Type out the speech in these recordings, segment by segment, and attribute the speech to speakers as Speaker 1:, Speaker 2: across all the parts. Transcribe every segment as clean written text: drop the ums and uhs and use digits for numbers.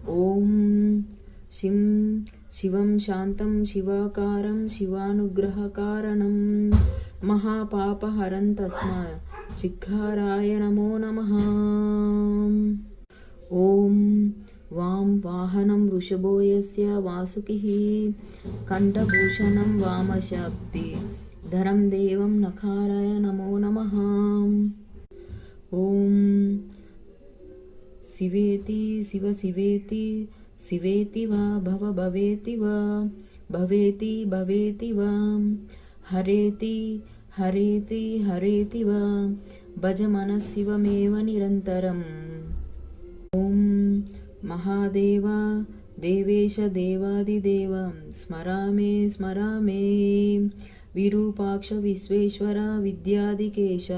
Speaker 1: ఓం శిం శివం శాంతం శివాకారం శివానుగ్రహకారణం మహాపాపహరం తస్మా చిగ్ఘారాయ నమో నమః. ఓం వాం వాహనం వృషభో యస్య వాసుకిః కంఠభూషణం వామశక్తి ధరం దేవం నఖారాయ నమో నమః. ఓం శివేతి శివ శివేతి శివేతి వా భవ భవేతి వా భవేతి భవేతి వా హరేతి హరేతి హరేతి వా భజ మనఃశివమేవ నిరంతరం. ఓం మహాదేవ దేవేశ దేవాదిదేవ స్మరామే స్మరామే విరూపాక్ష విశ్వేశ్వర విద్యాధికేశ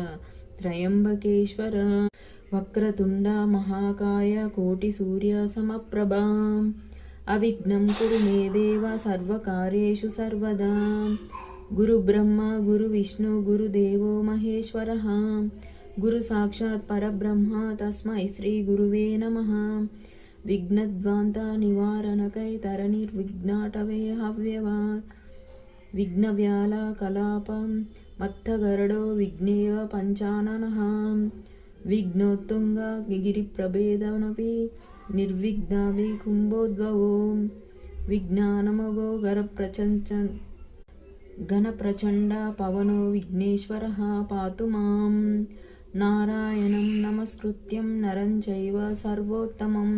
Speaker 1: త్రయంబకేశ్వర వక్రతుండ మహాకాయ కోటి సూర్య సమప్రభా అవిఘ్నం కురు మే దేవ సర్వకార్యేషు సర్వదా. గురు బ్రహ్మ గురు విష్ణు గురుదేవో మహేశ్వరః గురు సాక్షాత్ పరబ్రహ్మ తస్మై శ్రీ గురువే నమః. విఘ్నద్వాంత నివారణకై తరనిర్విఘ్నాటవే హవ్యవా విఘ్నవ్యాల కలాపం మత్తగరడో విఘ్నేవ పంచాననః విఘ్నోత్తుంగ గిరిప్రభేదనపి నిర్విఘ్నాభి కుంభోద్భవో విజ్ఞానమగో గణప్రచండ పవనో విఘ్నేశ్వరః పాతు మాం. నారాయణం నమస్కృత్యం నరం చైవ సర్వోత్తమం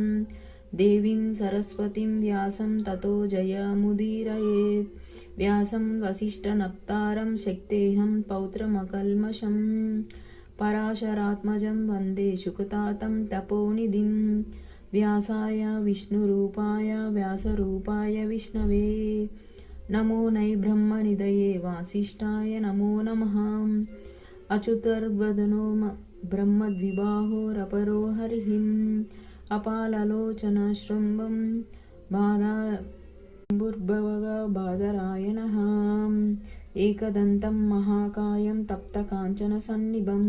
Speaker 1: దేవీం సరస్వతిం వ్యాసం తతో జయముదీరయేత్. వ్యాసం వసిష్ఠనప్తారం శక్తేహం పౌత్రమకల్మషం పరాశరాత్మజం వందే శుకతాతం తపోనిధిం. వ్యాసాయ విష్ణురూపాయ వ్యాసరూపాయ విష్ణవే నమో నై బ్రహ్మనిధయే వాసిష్ఠాయ నమో నమః. అచ్యుతర్వదనో బ్రహ్మద్విబాహోరపరో హరిః అపాలలోచన శృంభం బాధరాయణః ఏకదంతం మహాకాయం తప్తకాంచన సన్నిభం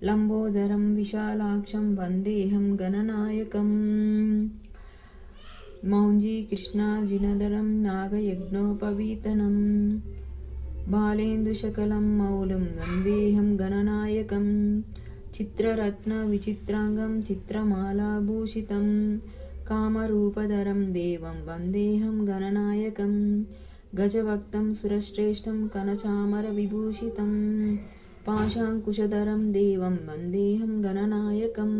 Speaker 1: లంబోదరం విశాలాక్షం వందేహం గణనాయకం. మౌంజీ కృష్ణాజినదరం నాగయజ్ఞోపవీతనం బాలేందుశకలం మౌలం వందేహం గణనాయకం. చిత్రరత్న విచిత్రాంగం చిత్రమాలాభూషితం కామరూపధరం దేవం వందేహం గణనాయకం. గజవక్తం సురశ్రేష్టం కనచామర విభూషితం పాశాంకుశధరం దేవం వందేహం గణనాయకం.